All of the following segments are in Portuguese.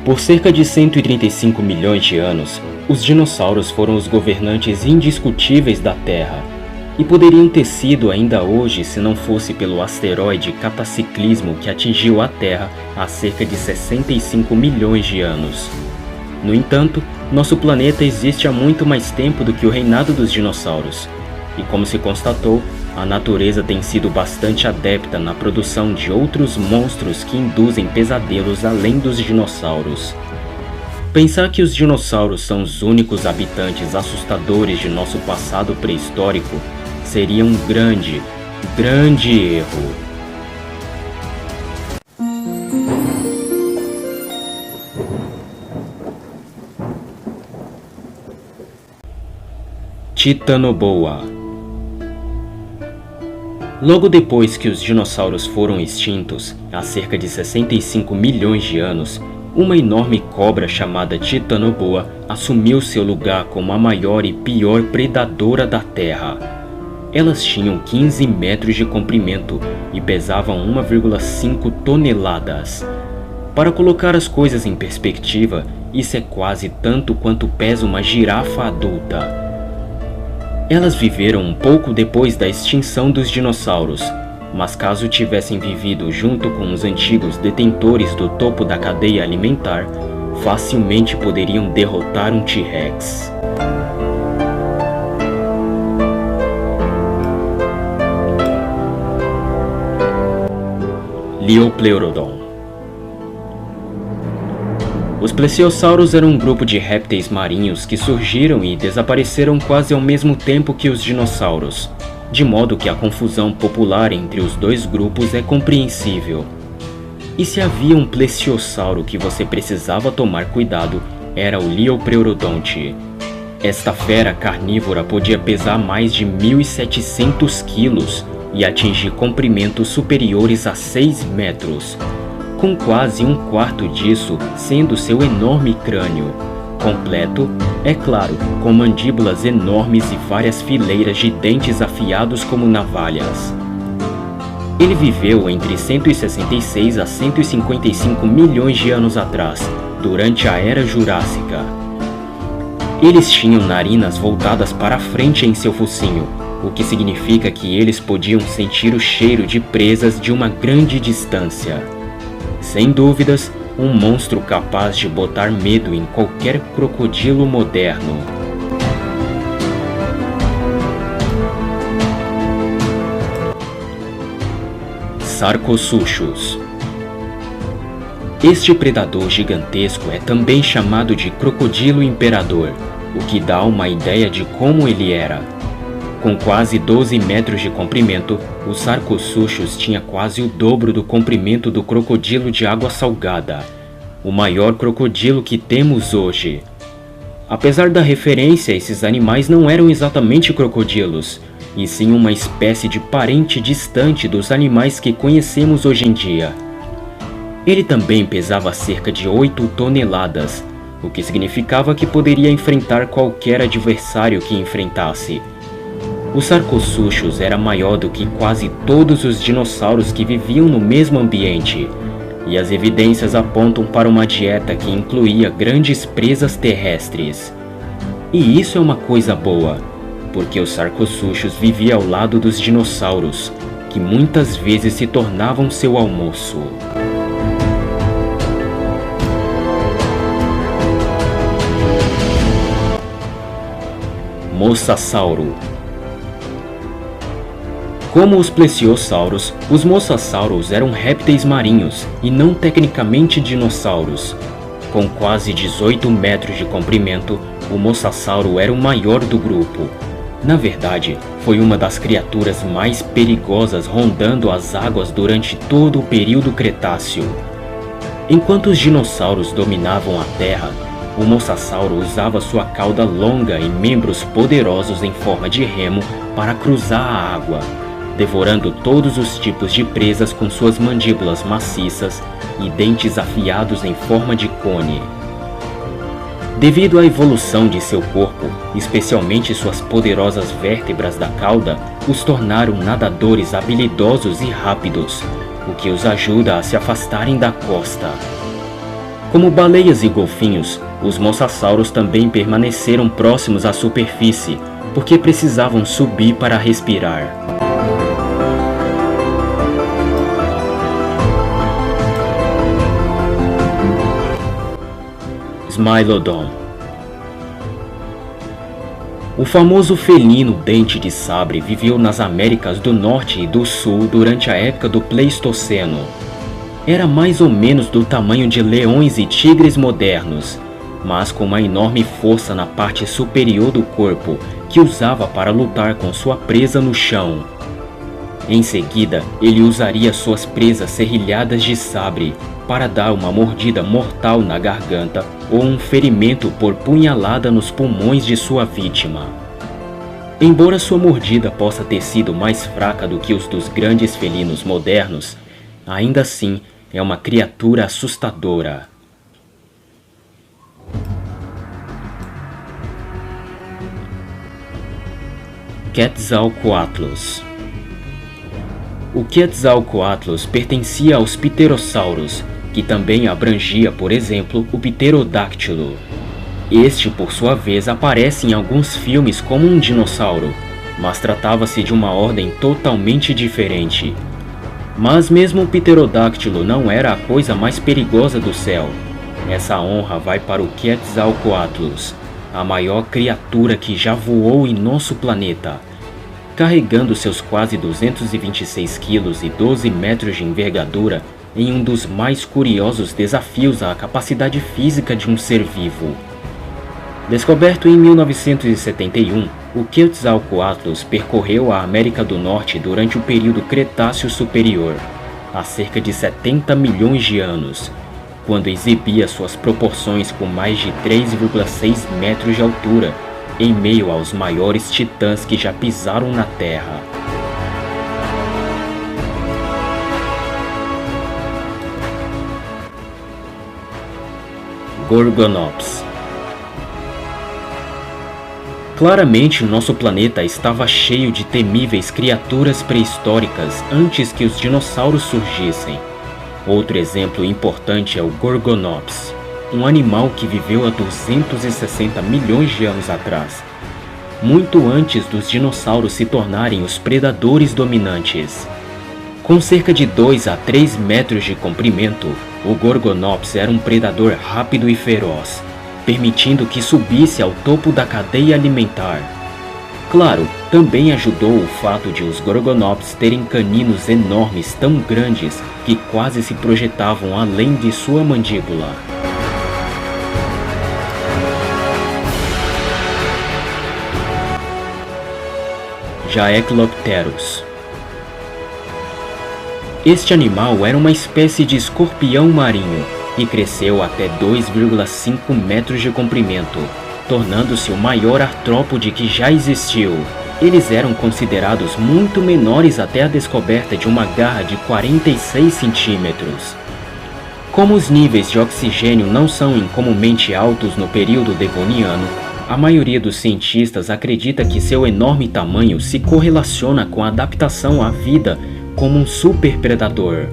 Por cerca de 135 milhões de anos, os dinossauros foram os governantes indiscutíveis da Terra, e poderiam ter sido ainda hoje se não fosse pelo asteroide Cataciclismo que atingiu a Terra há cerca de 65 milhões de anos. No entanto, nosso planeta existe há muito mais tempo do que o reinado dos dinossauros, e como se constatou, a natureza tem sido bastante adepta na produção de outros monstros que induzem pesadelos além dos dinossauros. Pensar que os dinossauros são os únicos habitantes assustadores de nosso passado pré-histórico seria um grande, grande erro. Titanoboa. Logo depois que os dinossauros foram extintos, há cerca de 65 milhões de anos, uma enorme cobra chamada Titanoboa assumiu seu lugar como a maior e pior predadora da Terra. Elas tinham 15 metros de comprimento e pesavam 1,5 toneladas. Para colocar as coisas em perspectiva, isso é quase tanto quanto pesa uma girafa adulta. Elas viveram um pouco depois da extinção dos dinossauros, mas caso tivessem vivido junto com os antigos detentores do topo da cadeia alimentar, facilmente poderiam derrotar um T-Rex. Liopleurodon. Os plesiosauros eram um grupo de répteis marinhos que surgiram e desapareceram quase ao mesmo tempo que os dinossauros, de modo que a confusão popular entre os dois grupos é compreensível. E se havia um plesiosauro que você precisava tomar cuidado, era o Liopleurodonte. Esta fera carnívora podia pesar mais de 1.700 quilos e atingir comprimentos superiores a 6 metros, com quase um quarto disso sendo seu enorme crânio, completo, é claro, com mandíbulas enormes e várias fileiras de dentes afiados como navalhas. Ele viveu entre 166 a 155 milhões de anos atrás, durante a Era Jurássica. Eles tinham narinas voltadas para a frente em seu focinho, o que significa que eles podiam sentir o cheiro de presas de uma grande distância. Sem dúvidas, um monstro capaz de botar medo em qualquer crocodilo moderno. Sarcosuchus. Este predador gigantesco é também chamado de crocodilo imperador, o que dá uma ideia de como ele era. Com quase 12 metros de comprimento, o Sarcosuchus tinha quase o dobro do comprimento do crocodilo de água salgada, o maior crocodilo que temos hoje. Apesar da referência, esses animais não eram exatamente crocodilos, e sim uma espécie de parente distante dos animais que conhecemos hoje em dia. Ele também pesava cerca de 8 toneladas, o que significava que poderia enfrentar qualquer adversário que enfrentasse. O Sarcosuchus era maior do que quase todos os dinossauros que viviam no mesmo ambiente, e as evidências apontam para uma dieta que incluía grandes presas terrestres. E isso é uma coisa boa, porque o Sarcosuchus vivia ao lado dos dinossauros, que muitas vezes se tornavam seu almoço. Mosasauro. Como os plesiosauros, os mosassauros eram répteis marinhos e não tecnicamente dinossauros. Com quase 18 metros de comprimento, o mosassauro era o maior do grupo. Na verdade, foi uma das criaturas mais perigosas rondando as águas durante todo o período Cretáceo. Enquanto os dinossauros dominavam a Terra, o mosassauro usava sua cauda longa e membros poderosos em forma de remo para cruzar a água, devorando todos os tipos de presas com suas mandíbulas maciças e dentes afiados em forma de cone. Devido à evolução de seu corpo, especialmente suas poderosas vértebras da cauda, os tornaram nadadores habilidosos e rápidos, o que os ajuda a se afastarem da costa. Como baleias e golfinhos, os mosassauros também permaneceram próximos à superfície, porque precisavam subir para respirar. Smilodon. O famoso felino dente de sabre viveu nas Américas do Norte e do Sul durante a época do Pleistoceno. Era mais ou menos do tamanho de leões e tigres modernos, mas com uma enorme força na parte superior do corpo que usava para lutar com sua presa no chão. Em seguida, ele usaria suas presas serrilhadas de sabre para dar uma mordida mortal na garganta ou um ferimento por punhalada nos pulmões de sua vítima. Embora sua mordida possa ter sido mais fraca do que os dos grandes felinos modernos, ainda assim é uma criatura assustadora. Quetzalcoatlus. O Quetzalcoatlus pertencia aos pterossauros, que também abrangia, por exemplo, o pterodáctilo. Este, por sua vez, aparece em alguns filmes como um dinossauro, mas tratava-se de uma ordem totalmente diferente. Mas mesmo o pterodáctilo não era a coisa mais perigosa do céu. Essa honra vai para o Quetzalcoatlus, a maior criatura que já voou em nosso planeta. Carregando seus quase 226 quilos e 12 metros de envergadura em um dos mais curiosos desafios à capacidade física de um ser vivo. Descoberto em 1971, o Quetzalcoatlus percorreu a América do Norte durante o período Cretáceo Superior, há cerca de 70 milhões de anos, quando exibia suas proporções com mais de 3,6 metros de altura, em meio aos maiores titãs que já pisaram na Terra. Gorgonops. Claramente, nosso planeta estava cheio de temíveis criaturas pré-históricas antes que os dinossauros surgissem. Outro exemplo importante é o Gorgonops, um animal que viveu há 260 milhões de anos atrás, muito antes dos dinossauros se tornarem os predadores dominantes. Com cerca de 2 a 3 metros de comprimento, o Gorgonops era um predador rápido e feroz, permitindo que subisse ao topo da cadeia alimentar. Claro, também ajudou o fato de os Gorgonops terem caninos enormes tão grandes que quase se projetavam além de sua mandíbula. Jaekelopterus. Este animal era uma espécie de escorpião marinho e cresceu até 2,5 metros de comprimento, tornando-se o maior artrópode que já existiu. Eles eram considerados muito menores até a descoberta de uma garra de 46 centímetros. Como os níveis de oxigênio não são incomumente altos no período devoniano, a maioria dos cientistas acredita que seu enorme tamanho se correlaciona com a adaptação à vida como um superpredador.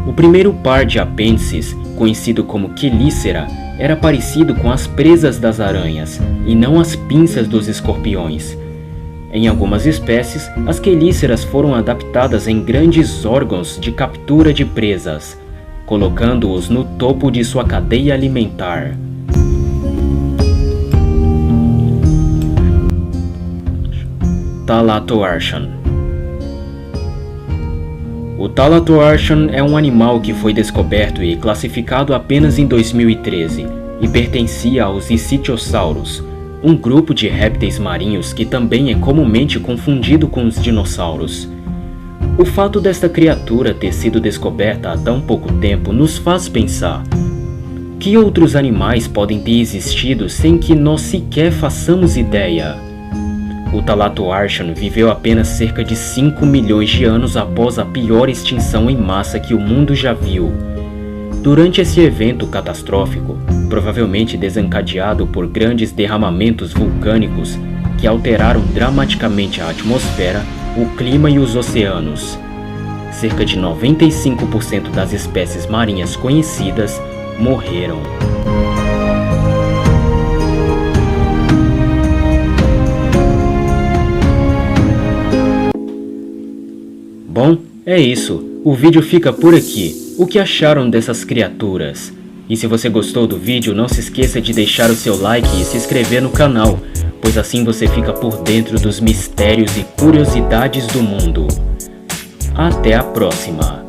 O primeiro par de apêndices, conhecido como quelícera, era parecido com as presas das aranhas, e não as pinças dos escorpiões. Em algumas espécies, as quelíceras foram adaptadas em grandes órgãos de captura de presas, colocando-os no topo de sua cadeia alimentar. Thalattoarchon. O Thalattoarchon é um animal que foi descoberto e classificado apenas em 2013 e pertencia aos Ictiosaurus, um grupo de répteis marinhos que também é comumente confundido com os dinossauros. O fato desta criatura ter sido descoberta há tão pouco tempo nos faz pensar: que outros animais podem ter existido sem que nós sequer façamos ideia? O Thalattoarchon viveu apenas cerca de 5 milhões de anos após a pior extinção em massa que o mundo já viu. Durante esse evento catastrófico, provavelmente desencadeado por grandes derramamentos vulcânicos que alteraram dramaticamente a atmosfera, o clima e os oceanos, cerca de 95% das espécies marinhas conhecidas morreram. Bom, é isso. O vídeo fica por aqui. O que acharam dessas criaturas? E se você gostou do vídeo, não se esqueça de deixar o seu like e se inscrever no canal, pois assim você fica por dentro dos mistérios e curiosidades do mundo. Até a próxima!